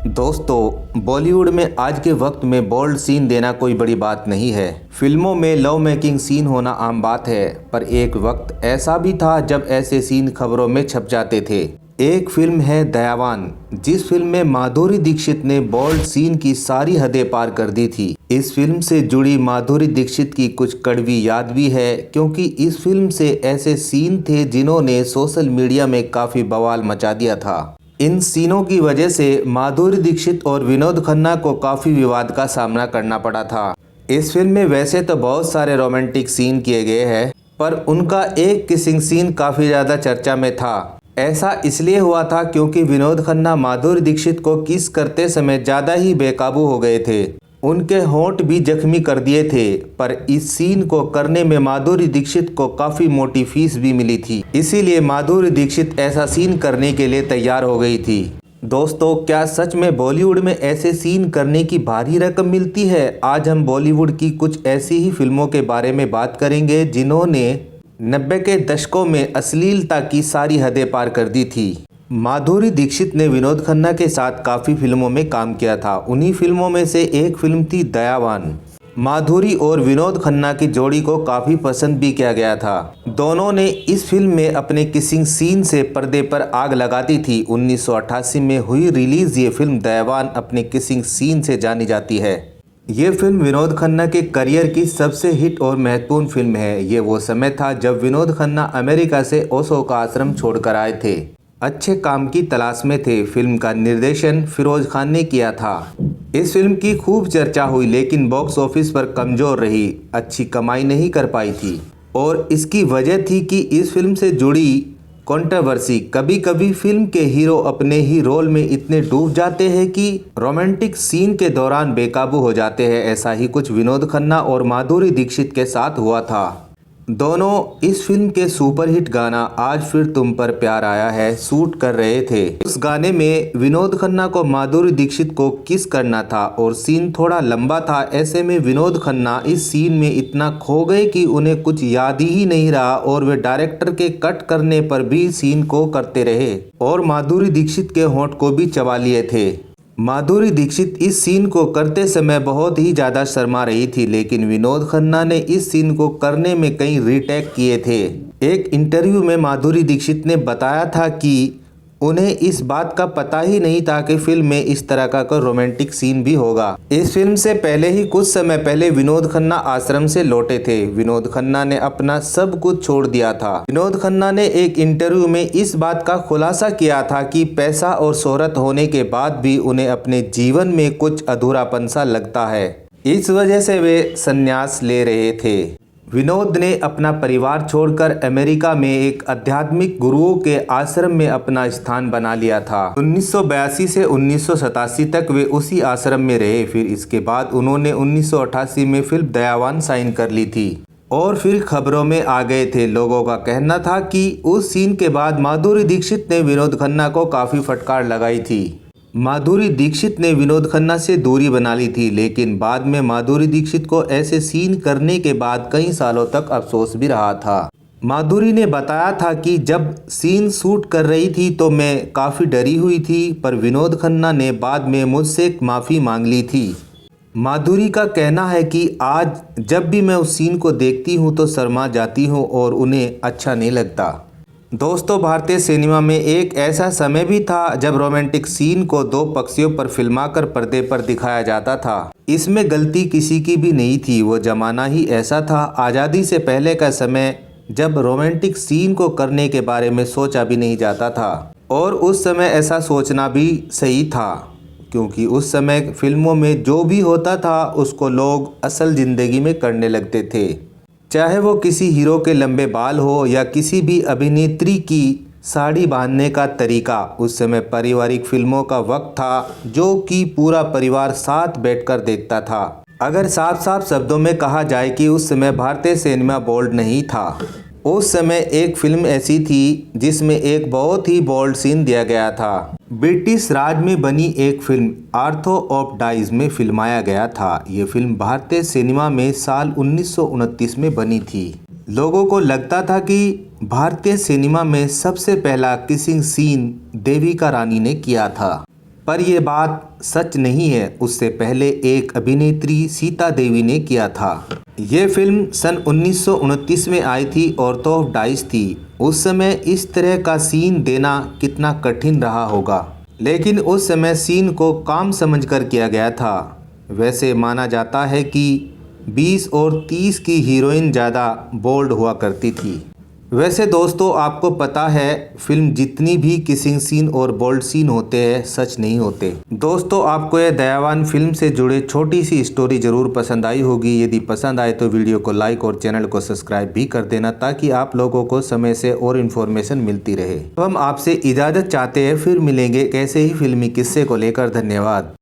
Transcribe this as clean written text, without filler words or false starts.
दोस्तों, बॉलीवुड में आज के वक्त में बोल्ड सीन देना कोई बड़ी बात नहीं है। फिल्मों में लव मेकिंग सीन होना आम बात है, पर एक वक्त ऐसा भी था जब ऐसे सीन खबरों में छप जाते थे। एक फिल्म है दयावान, जिस फिल्म में माधुरी दीक्षित ने बोल्ड सीन की सारी हदें पार कर दी थी। इस फिल्म से जुड़ी माधुरी दीक्षित की कुछ कड़वी याद भी है, क्योंकि इस फिल्म से ऐसे सीन थे जिन्होंने सोशल मीडिया में काफी बवाल मचा दिया था। इन सीनों की वजह से माधुरी दीक्षित और विनोद खन्ना को काफ़ी विवाद का सामना करना पड़ा था। इस फिल्म में वैसे तो बहुत सारे रोमांटिक सीन किए गए हैं, पर उनका एक किसिंग सीन काफ़ी ज़्यादा चर्चा में था। ऐसा इसलिए हुआ था क्योंकि विनोद खन्ना माधुरी दीक्षित को किस करते समय ज़्यादा ही बेकाबू हो गए थे। उनके होंठ भी जख्मी कर दिए थे, पर इस सीन को करने में माधुरी दीक्षित को काफ़ी मोटी फीस भी मिली थी, इसीलिए माधुरी दीक्षित ऐसा सीन करने के लिए तैयार हो गई थी। दोस्तों, क्या सच में बॉलीवुड में ऐसे सीन करने की भारी रकम मिलती है? आज हम बॉलीवुड की कुछ ऐसी ही फिल्मों के बारे में बात करेंगे जिन्होंने 90 के दशकों में अश्लीलता की सारी हदें पार कर दी थी। माधुरी दीक्षित ने विनोद खन्ना के साथ काफ़ी फिल्मों में काम किया था। उन्हीं फिल्मों में से एक फिल्म थी दयावान। माधुरी और विनोद खन्ना की जोड़ी को काफ़ी पसंद भी किया गया था। दोनों ने इस फिल्म में अपने किसिंग सीन से पर्दे पर आग लगा दी थी। 1988 में हुई रिलीज़ ये फिल्म दयावान अपने किसिंग सीन से जानी जाती है। ये फिल्म विनोद खन्ना के करियर की सबसे हिट और महत्वपूर्ण फिल्म है। ये वो समय था जब विनोद खन्ना अमेरिका से ओशो का आश्रम छोड़कर आए थे। अच्छे काम की तलाश में थे। फिल्म का निर्देशन फिरोज खान ने किया था। इस फिल्म की खूब चर्चा हुई, लेकिन बॉक्स ऑफिस पर कमज़ोर रही, अच्छी कमाई नहीं कर पाई थी। और इसकी वजह थी कि इस फिल्म से जुड़ी कंट्रोवर्सी। कभी कभी फिल्म के हीरो अपने ही रोल में इतने डूब जाते हैं कि रोमांटिक सीन के दौरान बेकाबू हो जाते हैं। ऐसा ही कुछ विनोद खन्ना और माधुरी दीक्षित के साथ हुआ था। दोनों इस फिल्म के सुपरहिट गाना आज फिर तुम पर प्यार आया है शूट कर रहे थे। उस गाने में विनोद खन्ना को माधुरी दीक्षित को किस करना था और सीन थोड़ा लंबा था। ऐसे में विनोद खन्ना इस सीन में इतना खो गए कि उन्हें कुछ याद ही नहीं रहा और वे डायरेक्टर के कट करने पर भी सीन को करते रहे और माधुरी दीक्षित के होंठ को भी चबा लिए थे। माधुरी दीक्षित इस सीन को करते समय बहुत ही ज़्यादा शर्मा रही थी, लेकिन विनोद खन्ना ने इस सीन को करने में कई रीटेक किए थे। एक इंटरव्यू में माधुरी दीक्षित ने बताया था कि उन्हें इस बात का पता ही नहीं था कि फिल्म में इस तरह का कोई रोमांटिक सीन भी होगा। इस फिल्म से पहले ही कुछ समय पहले विनोद खन्ना आश्रम से लौटे थे। विनोद खन्ना ने अपना सब कुछ छोड़ दिया था। विनोद खन्ना ने एक इंटरव्यू में इस बात का खुलासा किया था कि पैसा और शोहरत होने के बाद भी उन्हें अपने जीवन में कुछ अधूरापन सा लगता है। इस वजह से वे संन्यास ले रहे थे। विनोद ने अपना परिवार छोड़कर अमेरिका में एक आध्यात्मिक गुरुओं के आश्रम में अपना स्थान बना लिया था। 1982 से 1987 तक वे उसी आश्रम में रहे। फिर इसके बाद उन्होंने 1988 में फिल्म दयावान साइन कर ली थी और फिर खबरों में आ गए थे। लोगों का कहना था कि उस सीन के बाद माधुरी दीक्षित ने विनोद खन्ना को काफ़ी फटकार लगाई थी। माधुरी दीक्षित ने विनोद खन्ना से दूरी बना ली थी, लेकिन बाद में माधुरी दीक्षित को ऐसे सीन करने के बाद कई सालों तक अफसोस भी रहा था। माधुरी ने बताया था कि जब सीन शूट कर रही थी तो मैं काफ़ी डरी हुई थी, पर विनोद खन्ना ने बाद में मुझसे माफ़ी मांग ली थी। माधुरी का कहना है कि आज जब भी मैं उस सीन को देखती हूँ तो शर्मा जाती हूँ और उन्हें अच्छा नहीं लगता। दोस्तों, भारतीय सिनेमा में एक ऐसा समय भी था जब रोमांटिक सीन को दो पक्षियों पर फिल्माकर पर्दे पर दिखाया जाता था। इसमें गलती किसी की भी नहीं थी। वो जमाना ही ऐसा था, आज़ादी से पहले का समय, जब रोमांटिक सीन को करने के बारे में सोचा भी नहीं जाता था। और उस समय ऐसा सोचना भी सही था, क्योंकि उस समय फिल्मों में जो भी होता था उसको लोग असल ज़िंदगी में करने लगते थे। चाहे वो किसी हीरो के लंबे बाल हो या किसी भी अभिनेत्री की साड़ी बांधने का तरीका। उस समय पारिवारिक फिल्मों का वक्त था, जो कि पूरा परिवार साथ बैठकर देखता था। अगर साफ साफ शब्दों में कहा जाए कि उस समय भारतीय सिनेमा बोल्ड नहीं था। उस समय एक फिल्म ऐसी थी जिसमें एक बहुत ही बोल्ड सीन दिया गया था। ब्रिटिश राज में बनी एक फिल्म आर्थर ऑफ डाइज में फिल्माया गया था। ये फिल्म भारतीय सिनेमा में साल 1929 में बनी थी। लोगों को लगता था कि भारतीय सिनेमा में सबसे पहला किसिंग सीन देविका रानी ने किया था। पर ये बात सच नहीं है। उससे पहले एक अभिनेत्री सीता देवी ने किया था। ये फिल्म सन 1929 में आई थी और तो डाइस थी। उस समय इस तरह का सीन देना कितना कठिन रहा होगा, लेकिन उस समय सीन को काम समझकर किया गया था। वैसे माना जाता है कि 20 और 30 की हीरोइन ज़्यादा बोल्ड हुआ करती थी। वैसे दोस्तों, आपको पता है फिल्म जितनी भी किसिंग सीन और बोल्ड सीन होते हैं सच नहीं होते। दोस्तों, आपको यह दयावान फिल्म से जुड़े छोटी सी स्टोरी ज़रूर पसंद आई होगी। यदि पसंद आए तो वीडियो को लाइक और चैनल को सब्सक्राइब भी कर देना, ताकि आप लोगों को समय से और इन्फॉर्मेशन मिलती रहे। तो हम आपसे इजाज़त चाहते हैं, फिर मिलेंगे कैसे ही फिल्मी किस्से को लेकर। धन्यवाद।